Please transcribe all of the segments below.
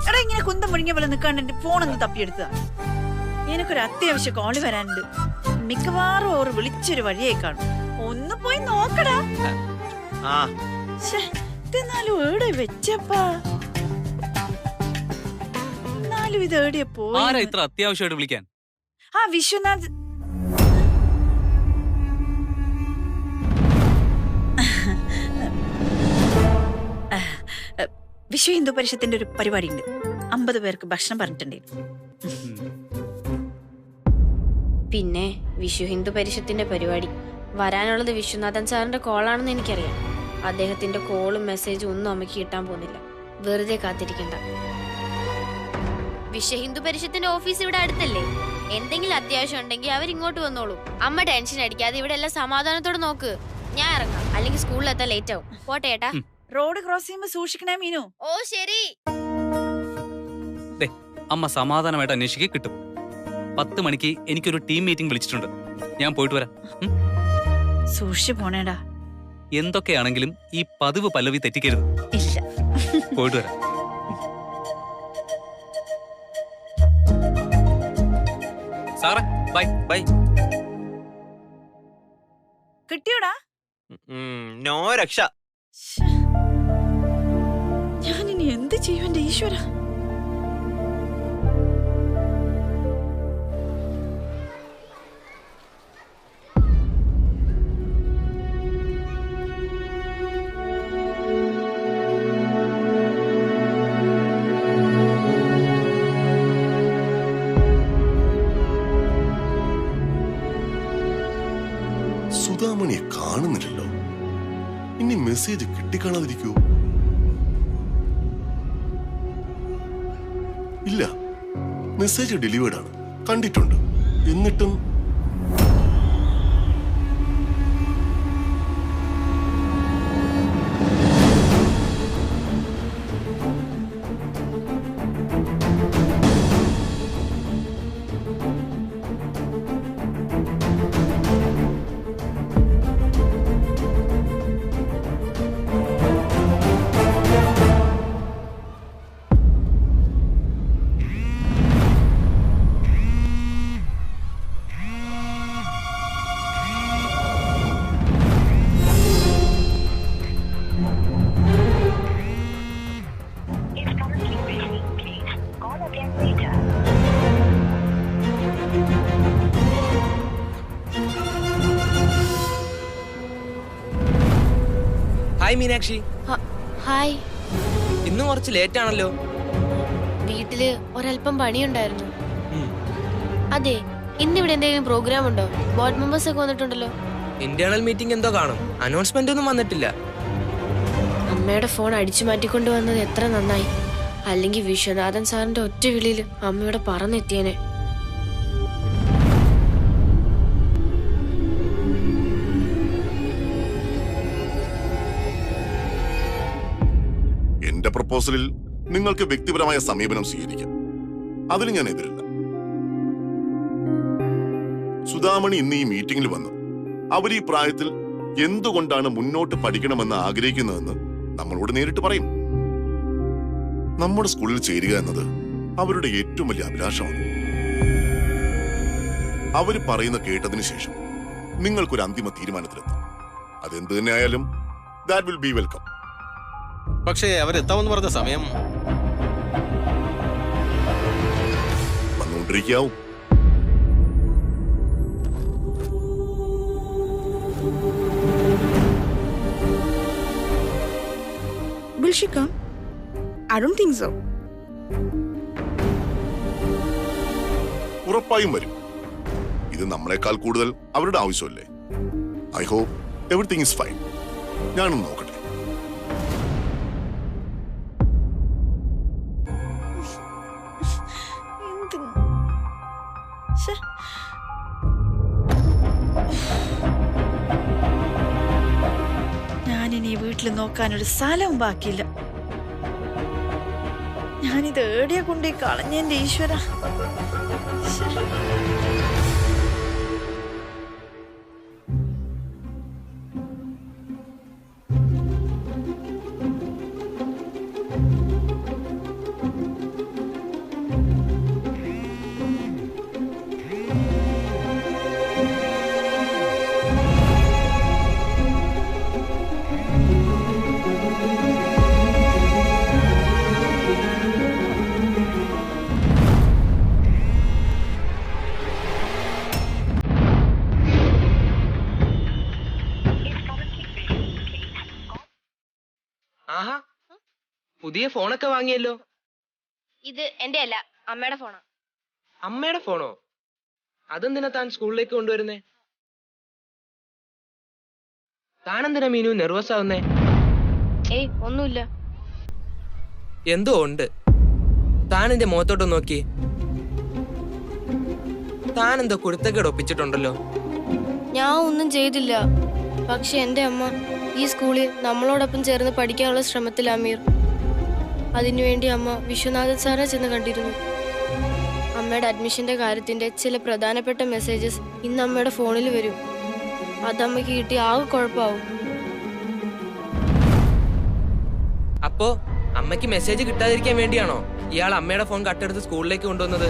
എടാ ഇങ്ങനെ കുന്തം മുഴിഞ്ഞ പോലെ നിൽക്കാണ്ട് എന്റെ ഫോണൊന്ന് തപ്പിയെടുത്ത. എനിക്കൊരു അത്യാവശ്യ കോള് വരാനുണ്ട്. മിക്കവാറും ഓർ വിളിച്ചൊരു വഴിയായി കാണും. ഒന്ന് പോയി നോക്കടാ. എന്നാലും ഏടെ വെച്ചപ്പാ. എന്നാലും ഇത് ഏടിയ പോയി. ഇത്ര അത്യാവശ്യമായിട്ട് വിളിക്കാൻ? ആ വിശ്വനാഥ്. വിശ്വ ഹിന്ദു പരിഷത്തിന്റെ ഒരു പരിപാടി ഉണ്ട്. 50 പേർക്ക് ഭക്ഷണം പറഞ്ഞിട്ടുണ്ട്. പിന്നെ വിശ്വ ഹിന്ദു പരിഷത്തിന്റെ പരിപാടി വരാനുള്ളത് വിശ്വനാഥൻ സാറിന്റെ കോളാണെന്ന് എനിക്കറിയാം. അദ്ദേഹത്തിന്റെ കോളും മെസ്സേജും ഒന്നും അമ്മയ്ക്ക് കിട്ടാൻ പോകുന്നില്ല. വെറുതെ കാത്തിരിക്കണ്ട. വിശ്വ ഹിന്ദു പരിഷത്തിന്റെ ഓഫീസ് ഇവിടെ അടുത്തല്ലേ? എന്തെങ്കിലും അത്യാവശ്യം ഉണ്ടെങ്കിൽ അവരിങ്ങോട്ട് വന്നോളൂ. അമ്മ ടെൻഷൻ അടിക്കാതെ ഇവിടെ എല്ലാം സമാധാനത്തോടെ നോക്ക്. ഞാൻ ഇറങ്ങാം, അല്ലെങ്കിൽ സ്കൂളിലെത്താൻ ലേറ്റ് ആവും. പോട്ടെ ഏട്ടാ. റോഡ് ക്രോസ് ചെയ്യുമ്പോ സൂക്ഷിക്കണേ മീനു. ഓ ശരി. അമ്മ സമാധാനമായിട്ട് അന്വേഷിക്കേ കിട്ടും. 10 മണിക്ക് എനിക്കൊരു ടീം മീറ്റിംഗ് വിളിച്ചിട്ടുണ്ട്. ഞാൻ പോയിട്ട് വരാം. സൂക്ഷിച്ചു പോണേടാ. എന്തൊക്കെയാണെങ്കിലും ഈ പതിവ് പല്ലവി തെറ്റിക്കരുത്. ഇല്ല. പോയിട്ട് വരാം. സാറേ ബൈ ബൈ. കിട്ടിയോടാ? നോ രക്ഷ. ഞാനിനി എന്ത് ചെയ്യും എന്റെ ഈശ്വര? സുധാമണിയെ കാണുന്നില്ലല്ലോ. ഇനി മെസ്സേജ് കിട്ടിക്കാണാതിരിക്കൂ? ഇല്ല, മെസ്സേജ് ഡെലിവേർഡ് ആണ്, കണ്ടിട്ടുണ്ട്. എന്നിട്ടും ഹായ് മീനാക്ഷി. ഹായ്. ഇന്ന് കുറച്ച് ലേറ്റ് ആണല്ലോ. വീട്ടില് ഒരല്പം പണിയുണ്ടായിരുന്നു. അതെ, ഇന്നിവിടെ എന്തെങ്കിലും പ്രോഗ്രാം ഉണ്ടോ? ബോർഡ് മെമ്പേഴ്സ് ഒക്കെ വന്നിട്ടുണ്ടല്ലോ. ഇന്റേണൽ മീറ്റിംഗ് എന്തോ കാണും. അനൗൺസ്മെന്റ് ഒന്നും വന്നിട്ടില്ല. അമ്മയുടെ ഫോൺ അടിച്ചു മാറ്റിക്കൊണ്ട് വന്നത് എത്ര നന്നായി. അല്ലെങ്കിൽ വിശ്വനാഥൻ സാറിന്റെ ഒറ്റ വിളിയിൽ അമ്മയുടെ പറന്നെത്തിയേനെ. എന്റെ പ്രപ്പോസലിൽ നിങ്ങൾക്ക് വ്യക്തിപരമായ സമീപനം സ്വീകരിക്കാം. അതിന് ഞാൻ എതിരില്ല. സുധാമണി ഇന്ന് ഈ മീറ്റിംഗിൽ വന്ന് അവർ ഈ പ്രായത്തിൽ എന്തുകൊണ്ടാണ് മുന്നോട്ട് പഠിക്കണമെന്ന് ആഗ്രഹിക്കുന്നതെന്ന് നമ്മളോട് നേരിട്ട് പറയും. നമ്മുടെ സ്കൂളിൽ ചേരുക എന്നത് അവരുടെ ഏറ്റവും വലിയ അഭിലാഷമാണ്. അവര് പറയുന്ന കേട്ടതിന് ശേഷം നിങ്ങൾക്കൊരു അന്തിമ തീരുമാനത്തിലെത്താം. അതെന്ത് തന്നെ ആയാലും ദാറ്റ് വിൽ ബി വെൽക്കം. പക്ഷേ അവരെത്താമെന്ന് പറഞ്ഞ സമയം വന്നുകൊണ്ടിരിക്കാവും. Will she come? I don't think so. ഉറപ്പായും വരും. ഇത് നമ്മളെക്കാൾ കൂടുതൽ അവരുടെ ആവശ്യമല്ലേ. I hope everything is fine. ഞാനൊന്ന് നോക്കട്ടെ. ഞാനിനി വീട്ടിൽ നോക്കാനൊരു സ്ഥലവും ബാക്കിയില്ല. ഞാനിത് ഏടിയ കൊണ്ടേ കളഞ്ഞെന്റെ ഈശ്വര. പുതിയ ഫോണൊക്കെ വാങ്ങിയല്ലോ. ഇത് എന്റെ അല്ല, അമ്മയുടെ ഫോണാ. അമ്മയുടെ ഫോണോ? അതെന്തിനാ താൻ സ്കൂളിലേക്ക് കൊണ്ടുവരുന്നേ? താനെന്തിനാ മീനു നെർവസ് ആവുന്നേ? ഏയ് ഒന്നുമില്ല. എന്തോ ഉണ്ട്. താൻ എന്റെ മുഖത്തോട്ട് നോക്കി. താൻ എന്തോ കുരുത്തക്കേട് ഒപ്പിച്ചിട്ടുണ്ടല്ലോ. ഞാൻ ഒന്നും ചെയ്തില്ല. പക്ഷെ എന്റെ അമ്മ ഈ സ്കൂളിൽ നമ്മളോടൊപ്പം ചേർന്ന് പഠിക്കാനുള്ള ശ്രമത്തിൽ അമീർ. അതിനുവേണ്ടി അമ്മ വിശ്വനാഥൻ സാറെ ചെന്ന് കണ്ടിരുന്നു. അമ്മയുടെ അഡ്മിഷന്റെ കാര്യത്തിന്റെ ചില പ്രധാനപ്പെട്ട മെസ്സേജസ് ഇന്ന് അമ്മയുടെ ഫോണിൽ വരും. അതമ്മയ്ക്ക് കിട്ടി ആകെ കുഴപ്പമാവും. അപ്പോ അമ്മയ്ക്ക് മെസ്സേജ് കിട്ടാതിരിക്കാൻ വേണ്ടിയാണോ ഇയാൾ അമ്മയുടെ ഫോൺ കട്ടെടുത്ത് സ്കൂളിലേക്ക് കൊണ്ടുവന്നത്?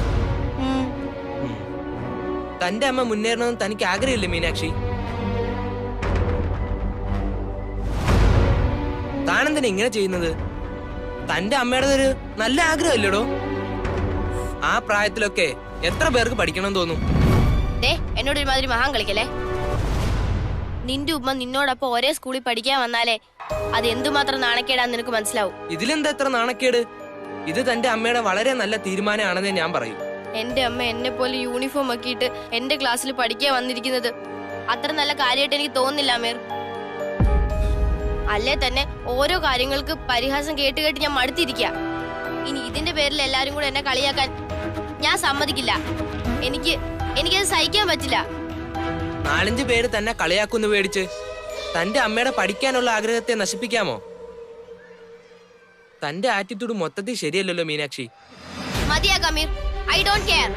തന്റെ അമ്മ മുന്നേറണമെന്ന് തനിക്ക് ആഗ്രഹമില്ലേ മീനാക്ഷി? താനെന്തിനാ ഇങ്ങനെ ചെയ്യുന്നത്? തന്റെ അമ്മയുടെ ഒരു നല്ല ആഗ്രഹമില്ലടോ. ആ പ്രായത്തിലൊക്കെ എത്ര പേർക്ക് പഠിക്കണം തോന്നും. എന്നോട് ഒരുമാതിരി മഹാൻ കളിക്കല്ലേ. നിന്റെ ഉമ്മ നിന്നോടൊപ്പം ഒരേ സ്കൂളിൽ പഠിക്കാൻ വന്നാലേ അത് എന്തുമാത്രം നാണക്കേടാന്ന് നിനക്ക് മനസ്സിലാവും. ഇതിലെന്താ എത്ര നാണക്കേട്? ഇത് തന്റെ അമ്മയുടെ വളരെ നല്ല തീരുമാനമാണെന്നേ ഞാൻ പറയൂ. എന്റെ അമ്മ എന്നെ പോലെ യൂണിഫോം ആക്കിയിട്ട് എന്റെ ക്ലാസ്സിൽ പഠിക്കാൻ വന്നിരിക്കുന്നത് അത്ര നല്ല കാര്യമായിട്ട് എനിക്ക് തോന്നുന്നില്ല അമീർ. അല്ലേ തന്നെ ഓരോ കാര്യങ്ങൾക്ക് പരിഹാസം കേട്ട് കേട്ട് ഞാൻ മടുത്തിരിക്കുക. ഇനി ഇതിന്റെ പേരിൽ എല്ലാരും കൂടെ എന്നെ കളിയാക്കാൻ ഞാൻ സമ്മതിക്കില്ല. എനിക്കത് സഹിക്കാൻ പറ്റില്ല. 4-5 പേര് തന്നെ കളിയാക്കുന്നു പേടിച്ച് തന്റെ അമ്മയുടെ പഠിക്കാനുള്ള ആഗ്രഹത്തെ നശിപ്പിക്കാമോ? തന്റെ ആറ്റിറ്റ്യൂഡ് മൊത്തത്തിൽ ശരിയല്ലല്ലോ മീനാക്ഷി. മതിയാക്കാം അമീർ. I don't care.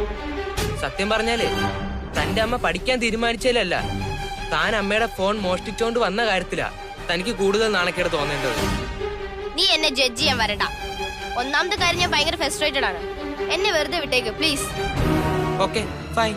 സത്യം പറഞ്ഞാലേ തന്റെ അമ്മ പഠിക്കാൻ തീരുമാനിച്ചാലല്ല, താൻ അമ്മയുടെ ഫോൺ മോഷ്ടിച്ചോണ്ട് വന്ന കാര്യത്തിലാ തനിക്ക് കൂടുതൽ നാണക്കേട് തോന്നേണ്ടത്. നീ എന്നെ ജഡ്ജ് ചെയ്യാൻ വരണ്ട. ഒന്നാമത്തെ കാര്യം ഞാൻ ഭയങ്കര ഫ്രസ്ട്രേറ്റഡ് ആണ്. എന്നെ വെറുതെ വിട്ടേക്ക് പ്ലീസ്. Okay fine.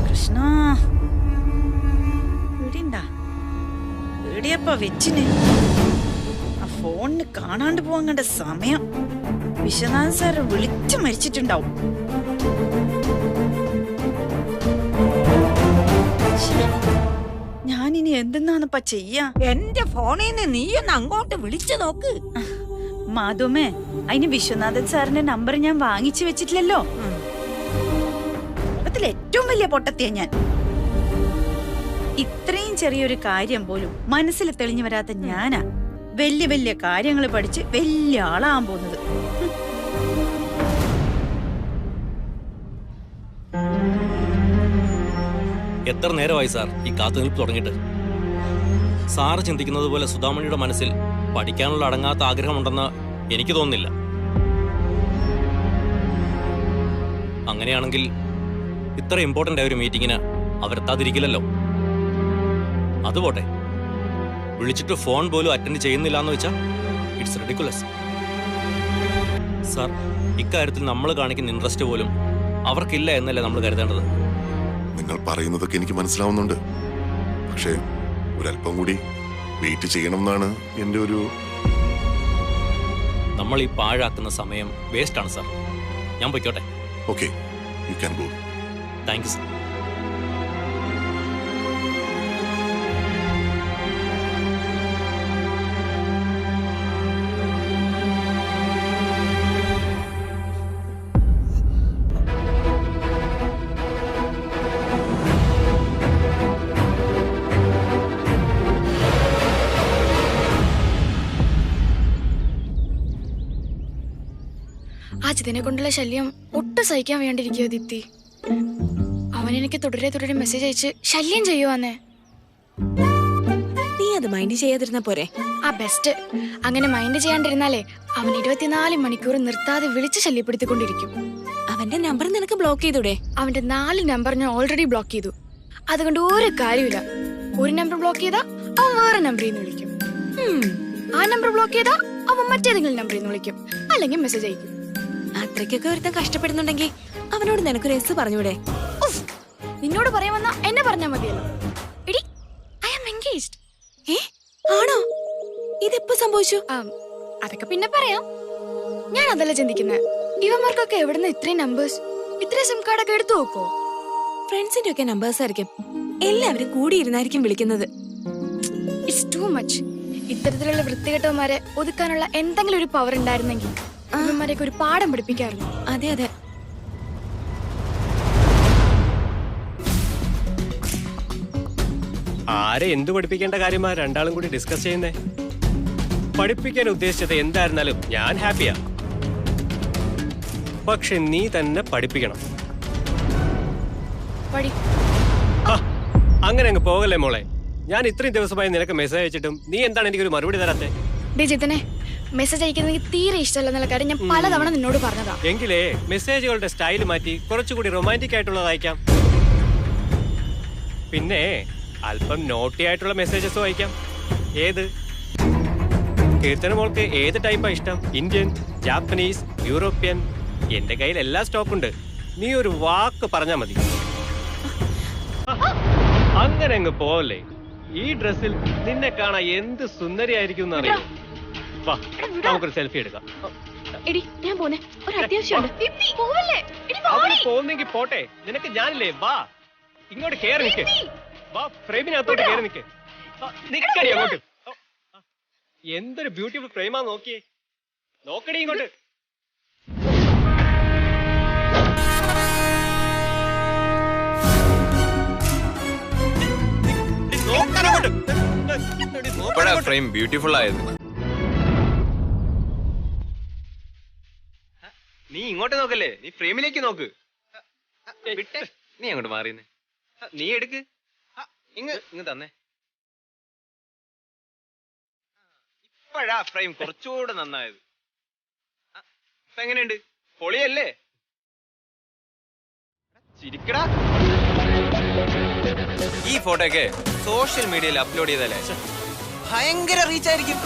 കൃഷ്ണ എവിടെയുണ്ടാ? എവിടെയപ്പ വെച്ചിന്? ആ ഫോണിന് കാണാണ്ട് പോവാൻ കണ്ട സമയം. വിശ്വനാഥൻ സാറ് വിളിച്ചു മരിച്ചിട്ടുണ്ടാവും. ഞാനിനി എന്തെന്നാണപ്പ ചെയ്യാ? എന്റെ ഫോണിൽ നിന്ന് നീയൊന്ന് അങ്ങോട്ട് വിളിച്ചു നോക്ക്. മാധുമേ, അതിന് വിശ്വനാഥൻ സാറിന്റെ നമ്പർ ഞാൻ വാങ്ങിച്ചു വെച്ചിട്ടില്ലല്ലോ. ലോകത്തിൽ ഏറ്റവും വലിയ പൊട്ടത്തിയ ഞാൻ. ഇത്രയും ചെറിയൊരു കാര്യം പോലും മനസ്സിൽ തെളിഞ്ഞു വരാത്ത ഞാനാ വലിയ വലിയ കാര്യങ്ങൾ പഠിച്ച് വലിയ ആളാകാൻ പോകുന്നത്. എത്ര നേരമായി സാർ ഈ കാത്തുനിൽപ്പ് തുടങ്ങിയിട്ട്? സാറ് ചിന്തിക്കുന്നത് പോലെ സുധാമണിയുടെ മനസ്സിൽ പഠിക്കാനുള്ള അടങ്ങാത്ത ആഗ്രഹമുണ്ടെന്ന് എനിക്ക് തോന്നുന്നില്ല. അങ്ങനെയാണെങ്കിൽ ഇത്ര ഇമ്പോർട്ടന്റ് ആയ ഒരു മീറ്റിങ്ങിന് അവരെത്താതിരിക്കില്ലല്ലോ. അതുപോട്ടെ, വിളിച്ചിട്ട് ഫോൺ പോലും അറ്റൻഡ് ചെയ്യുന്നില്ല എന്ന് വെച്ചാൽ ഇറ്റ്സ് റിഡിക്കുലസ്. സാർ, ഇക്കാര്യത്തിൽ നമ്മൾ കാണിക്കുന്ന ഇൻട്രസ്റ്റ് പോലും അവർക്കില്ല എന്നല്ലേ നമ്മൾ കരുതേണ്ടത്? നിങ്ങൾ പറയുന്നതൊക്കെ എനിക്ക് മനസ്സിലാവുന്നുണ്ട്. പക്ഷേ ഒരല്പം കൂടി വെയിറ്റ് ചെയ്യണമെന്നാണ് എൻ്റെ ഒരു... നമ്മൾ ഈ പാഴാക്കുന്ന സമയം വേസ്റ്റ് ആണ് സാർ. ഞാൻ പൊയ്ക്കോട്ടെ? Okay, you can go. Thank you sir. ആ ജിതിനെ കൊണ്ടുള്ള ശല്യം ഒട്ടും സഹിക്കാൻ വേണ്ടിയിരിക്കുക ദീപ്തി. അവനെനിക്ക് തുടരെ മെസ്സേജ് അയച്ച് ശല്യം ചെയ്യുവാന്നേ. നീ അത് മൈൻഡ് ചെയ്യാതിരുന്ന പോരെ? ആ ബെസ്റ്റ്. അങ്ങനെ മൈൻഡ് ചെയ്യാണ്ടിരുന്നാലേ അവൻ 24 മണിക്കൂർ നിർത്താതെ വിളിച്ച് ശല്യപ്പെടുത്തിക്കൊണ്ടിരിക്കും. അവന്റെ നമ്പർ നിനക്ക് ബ്ലോക്ക് ചെയ്തൂടെ? അവന്റെ 4 നമ്പർ ഞാൻ ഓൾറെഡി ബ്ലോക്ക് ചെയ്തു. അതുകൊണ്ട് ഒരു കാര്യമില്ല. ഒരു നമ്പർ ബ്ലോക്ക് ചെയ്താ അവൻ വേറെ നമ്പറിൽ നിന്ന് വിളിക്കും. ആ നമ്പർ ബ്ലോക്ക് ചെയ്താ അവൻ മറ്റേതെങ്കിലും നമ്പറിൽ നിന്ന് വിളിക്കും, അല്ലെങ്കിൽ മെസ്സേജ് അയക്കും. അത്രയ്ക്കൊക്കെ ഒരുത്തൻ കഷ്ടപ്പെടുന്നുണ്ടെങ്കിൽ അവനോട് നിനക്കൊരു എസ് പറഞ്ഞൂടെ? നിന്നോട് പറയാമെന്നാ എന്നെ പറഞ്ഞാ മതിയല്ലോ. എടി, ഐ ആം എൻഗേജ്ഡ്. ആണോ? ഇതെപ്പോ സംഭവിച്ചു? അതൊക്കെ പിന്നെ പറയാം. ഞാൻ അതല്ല ചിന്തിക്കുന്നത്. ഇവന്മാർക്കൊക്കെ എവിടുന്ന് ഇത്രയും നമ്പേഴ്സ്, ഇത്രയും സിം കാർഡൊക്കെ എടുത്തു നോക്കോ? ഫ്രണ്ട്സിന്റെ ഒക്കെ നമ്പേഴ്സ് ആയിരിക്കും. എല്ലാവരും കൂടിയിരുന്നായിരിക്കും വിളിക്കുന്നത്. It's too much. ഇത്തരത്തിലുള്ള വൃത്തികെട്ടവന്മാരെ ഒതുക്കാനുള്ള എന്തെങ്കിലും ഒരു പവർ ഉണ്ടായിരുന്നെങ്കിൽ ഇവന്മാരെയൊക്കെ ഒരു പാഠം പഠിപ്പിക്കാറുണ്ട്. അതെ അതെ. ആരെ എന്തു പഠിപ്പിക്കേണ്ട കാര്യമാ രണ്ടാളും കൂടി ഡിസ്കസ് ചെയ്യുന്നേ? പഠിപ്പിക്കാൻ ഉദ്ദേശിച്ചത് എന്തായിരുന്നാലും ഞാൻ ഹാപ്പിയാ. പക്ഷെ നീ തന്നെ പഠിപ്പിക്കണം. അങ്ങനെ അങ്ങ് പോകല്ലേ മോളെ. ഞാൻ ഇത്രയും ദിവസമായി നിനക്ക് മെസ്സേജ് അയച്ചിട്ടും നീ എന്താണ് എനിക്കൊരു മറുപടി തരാത്തെ? ജിതനെ, മെസ്സേജ് അയക്കുന്നത് തീരെ ഇഷ്ടമല്ലെന്നുള്ള കാര്യം ഞാൻ പലതവണ നിന്നോട് പറഞ്ഞതാ. എങ്കിലേ മെസ്സേജുകളുടെ സ്റ്റൈൽ മാറ്റി കുറച്ചുകൂടി റൊമാൻറ്റിക് ആയിട്ടുള്ളത് അയക്കാം. പിന്നെ അല്പം നോട്ടി ആയിട്ടുള്ള മെസ്സേജസും അയക്കാം. ഏത്? കീർത്തന മോൾക്ക് ഏത് ടൈപ്പാ ഇഷ്ടം? Indian, Japanese, European? എന്റെ കയ്യിൽ എല്ലാ സ്റ്റോക്ക് ഉണ്ട്. നീ ഒരു വാക്ക് പറഞ്ഞാ മതി. അങ്ങനെ അങ്ങ് പോവല്ലേ. ഈ ഡ്രസ്സിൽ നിന്നെ കാണാൻ എന്ത് സുന്ദരിയായിരിക്കും എന്നറിയോ? വാ, നമുക്കൊരു സെൽഫി എടുക്കാം. എടി, ഞാൻ പോന്നെ, ഒരു അത്യാവശ്യമുണ്ട്. പോന്നെങ്കിൽ പോട്ടെ, നിനക്ക് ഞാനില്ലേ. വാ, ഇങ്ങോട്ട് കേറി നിൽക്ക്. വാ, ഫ്രെയിമിനകത്തോട്ട് കേറി നിൽക്ക്. നിക്കടി അങ്ങോട്ട്. എന്തൊരു ബ്യൂട്ടിഫുൾ ഫ്രെയിമാ നോക്കിയേ. നോക്കടി ഇങ്ങോട്ട്. ഫ്രെയിം ബ്യൂട്ടിഫുൾ ആയത്. നീ ഇങ്ങോട്ട് നോക്കല്ലേ, നീ ഫ്രെയിമിലേക്ക് നോക്ക്. നീ അങ്ങോട്ട് മാറിയെന്ന്. നീ എടുക്ക്. ഇങ്ങ് തന്നെ. ഇപ്പോഴാ ഫ്രെയിം കുറച്ചുകൂടെ നന്നായത്. ഇപ്പൊ എങ്ങനെയുണ്ട്? പൊളിയല്ലേ? ചിരിക്കടാ. ഈ ഫോട്ടോ ഒക്കെ സോഷ്യൽ മീഡിയയിൽ അപ്ലോഡ് ചെയ്താലേ ഭയങ്കര റീച്ച് ആയിരിക്കും.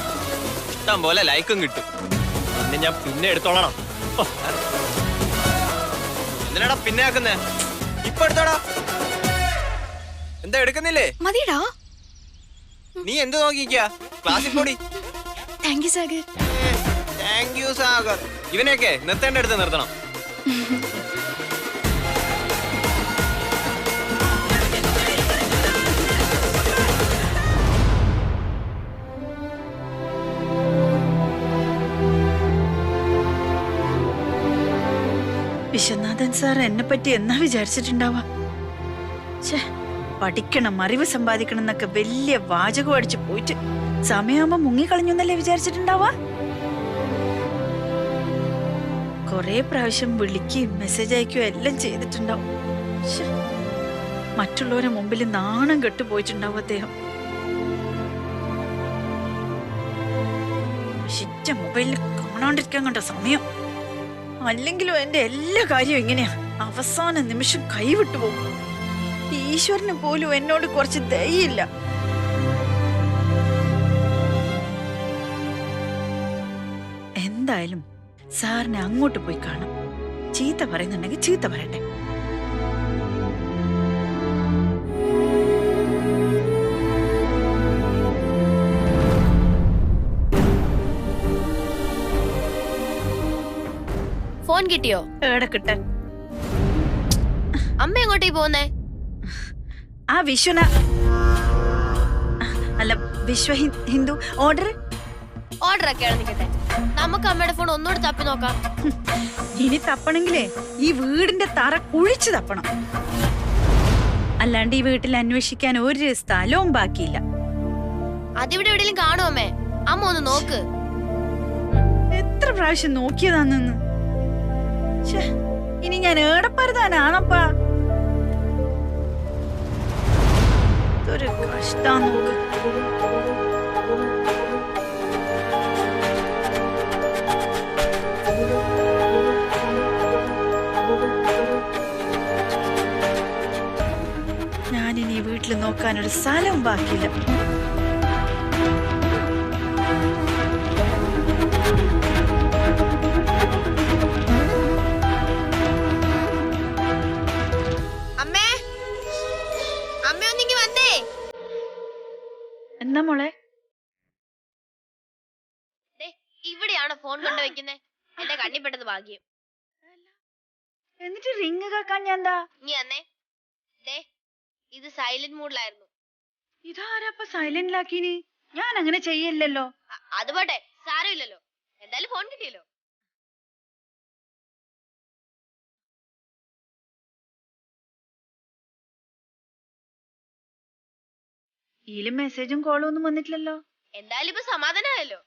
ഇഷ്ടം പോലെ ലൈക്കും കിട്ടും. പിന്നെ ഞാൻ പിന്നെ എടുത്തോളാം. എന്തിനാടാ പിന്നെ ആക്കുന്നേ? ഇപ്പൊ എടുത്തോടാ. എന്താ എടുക്കുന്നില്ലേ? മതിടാ. നീ എന്ത് നോക്കിക്കാ? ക്ലാസ്സിൽ പോടി. Thank you Sagar. Thank you Sagar. ഇവനെയൊക്കെ നിർത്തേണ്ട അടുത്ത് നിർത്തണം. വിശ്വനാഥൻ സാർ എന്നെ പറ്റി എന്നാ വിചാരിച്ചിട്ടുണ്ടാവാ? പഠിക്കണം, അറിവ് സമ്പാദിക്കണം എന്നൊക്കെ വലിയ വാചകം അടിച്ചു പോയിട്ട് സമയമാകുമ്പോ മുങ്ങിക്കളഞ്ഞു എന്നല്ലേ വിചാരിച്ചിട്ടുണ്ടാവാ? കൊറേ പ്രാവശ്യം വിളിക്കുകയും മെസ്സേജ് അയക്കുകയും എല്ലാം ചെയ്തിട്ടുണ്ടാവും. മറ്റുള്ളവരെ മുമ്പിൽ നാണം കെട്ടുപോയിട്ടുണ്ടാവും അദ്ദേഹം. മൊബൈലിൽ കാണാണ്ടിരിക്കാൻ കണ്ട സമയം. അല്ലെങ്കിലും എന്റെ എല്ലാ കാര്യവും ഇങ്ങനെയാ. അവസാന നിമിഷം കൈവിട്ടു പോകും. ഈശ്വരന് പോലും എന്നോട് കുറച്ച് ദയയില്ല. എന്തായാലും സാറിനെ അങ്ങോട്ട് പോയി കാണാം. ചീത്ത പറയുന്നുണ്ടെങ്കിൽ ചീത്ത പറയട്ടെ. ഫോൺ കിട്ടിയോ? എവിടെ കിട്ടാൻ? അമ്മ എങ്ങോട്ടേ പോന്നേ? ആ വിശ്വ ഹിന്ദു ഓർഡർ ഒക്കെയാണ് നിൽക്കട്ടെ. നമുക്ക് അമ്മയുടെ ഫോൺ ഒന്നുകൂടെ തപ്പി നോക്കാം. ഇനി തപ്പണെങ്കിലേ ഈ വീടിന്റെ തറ കുഴിച്ചു തപ്പണം. അല്ലാണ്ട് ഈ വീട്ടിൽ അന്വേഷിക്കാൻ ഒരു സ്ഥലവും ബാക്കിയില്ല. അതിവിടെ എവിടെയും കാണുമേ. അമ്മ ഒന്ന് നോക്ക്. എത്ര പ്രാവശ്യം നോക്കിയതാന്ന്. ഇനി ഞാൻ ഏടപ്പരുതാനാണപ്പാ. ഇതൊരു കഷ്ടാ. നോക്ക്, ഞാനിനി വീട്ടിൽ നോക്കാനൊരു സ്ഥലവും ബാക്കിയില്ല. ഇവിടെയാണോ ഫോൺ കൊണ്ട് വെക്കുന്നേ? എന്റെ കണ്ണിപ്പെട്ടത് ഭാഗ്യം. എന്നിട്ട് റിങ് കേക്കാൻ ഞാൻ എന്താ? നീ അന്നേ ഇത് സൈലന്റ് മൂഡിലായിരുന്നു. ഇതാരപ്പ സൈലന്റിലാക്കീനി? ഞാൻ അങ്ങനെ ചെയ്യല്ലോ. അത് പോട്ടെ, സാരമില്ലല്ലോ, എന്തായാലും ഫോൺ കിട്ടിയല്ലോ. ഇതിലും മെസ്സേജും കോളും ഒന്നും വന്നിട്ടില്ലല്ലോ. എന്തായാലും ഇപ്പൊ സമാധാനമായല്ലോ.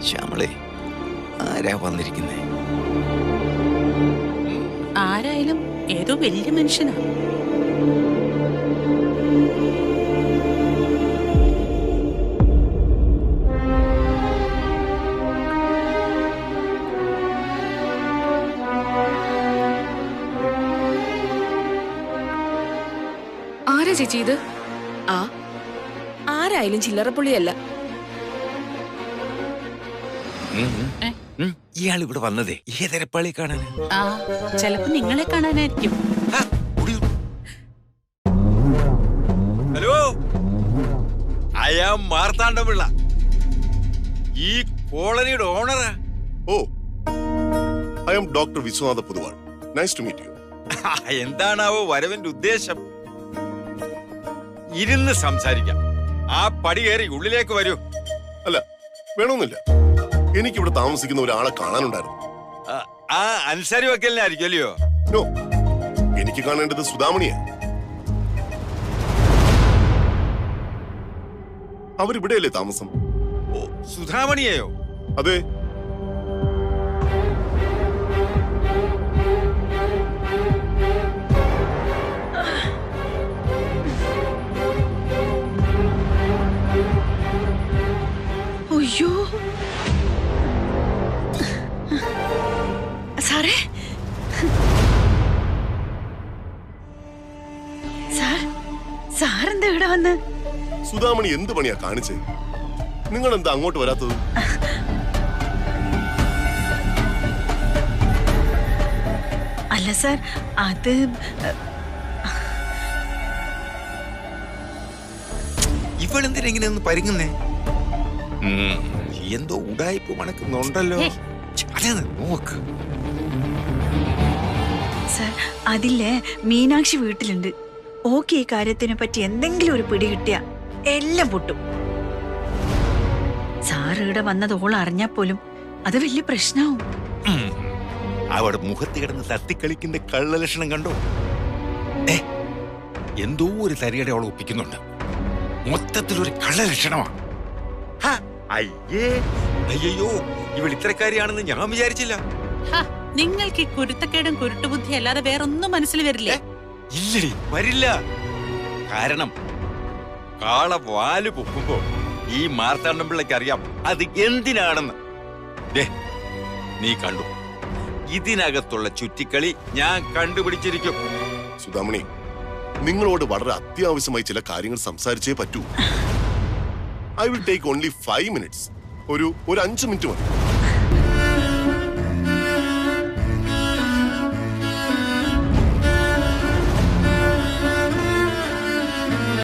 ശ്യാമളെ, ആരാ വന്നിരിക്കുന്നേ? ആരായാലും ഏതോ വലിയ മനുഷ്യനാ. ആരാ ചേച്ചി ഇത്? ആരായാലും ചില്ലറപ്പുള്ളിയല്ല. ഇയാൾ ഇവിടെ വന്നതേ ഏതരപ്പാളി കാണാൻ? ചിലപ്പോ നിങ്ങളെ കാണാനായിരിക്കും. ഹലോ, ഐ ആം മാർത്താണ്ഡപിള്ള, ഈ കോളനിയുടെ ഓണറാ. ഓ, I am doctor Viswanatha Poduval. Nice to meet you. എന്താണാവോ വരവിന്റെ ഉദ്ദേശം? ഇരുന്ന് സംസാരിക്കാം. ആ പടി കയറി ഉള്ളിലേക്ക് വരൂ. അല്ല, വേണമെന്നില്ല. എനിക്കിവിടെ താമസിക്കുന്ന ഒരാളെ കാണാനുണ്ടായിരുന്നു. ആ അൻസാരി വക്കലിനായിരിക്കും അല്ലയോ? നോ, എനിക്ക് കാണേണ്ടത് സുധാമണിയാ. അവരിവിടെയല്ലേ താമസം? ഓ, സുധാമണിയെയോ? അതെ. അയ്യോ സാറേ, സാറെന്താ ഇവിടെ വന്ന്? സുധാമണി എന്ത് പണിയാ കാണിച്ചേ? നിങ്ങൾ എന്താ അങ്ങോട്ട് വരാത്തത്? അല്ല സാർ, അത് ഇവളെന്തിനാ ഇങ്ങനെ പരിങ്ങുന്നേ? എന്തോ ഉടായിപ്പ് മണക്കുന്നുണ്ടല്ലോ. അതെ, നോക്ക്. സാർ, അതില്ലേ മീനാക്ഷി വീട്ടിലുണ്ട്. ഓക്കെ, ഈ കാര്യത്തിനെ പറ്റി എന്തെങ്കിലും ഒരു പിടി കിട്ടിയ എല്ലാം പൊട്ടും. സാർ ഇവിടെ വന്നത് ഓൾ അറിഞ്ഞാ പോലും അത് വലിയ പ്രശ്നമാവും. അവിടെ മുഖത്ത് കിടന്ന് തത്തിക്കളിക്കുന്ന കള്ളലക്ഷണം കണ്ടോ? എന്തോ ഒരു തരികട അവൾ ഒപ്പിക്കുന്നുണ്ട്. മൊത്തത്തിലൊരു കള്ളലക്ഷണമാണ്. അയ്യോ, ഇവൾ ഇത്രക്കാരിയാണെന്ന് ഞാൻ വിചാരിച്ചില്ല. നിങ്ങൾക്ക് ഈ കുരുത്തക്കേടും കുരുട്ടുബുദ്ധി അല്ലാതെ വേറൊന്നും മനസ്സിൽ വരില്ലേ? ഇല്ലടി, വരില്ല. കാരണം കാള വാല് പൊക്കുമ്പോ ഈ മാർത്താണ്ഡപിള്ളയ്ക്ക് അറിയാം അത് എന്തിനാണെന്ന്. നീ കണ്ടു, ഇതിനകത്തുള്ള ചുറ്റിക്കളി ഞാൻ കണ്ടുപിടിച്ചിരിക്കും. സുധാമണി, നിങ്ങളോട് വളരെ അത്യാവശ്യമായി ചില കാര്യങ്ങൾ സംസാരിച്ചേ പറ്റൂ. I will take only 5 minutes. ഒരു 5 മിനിറ്റ് മതി.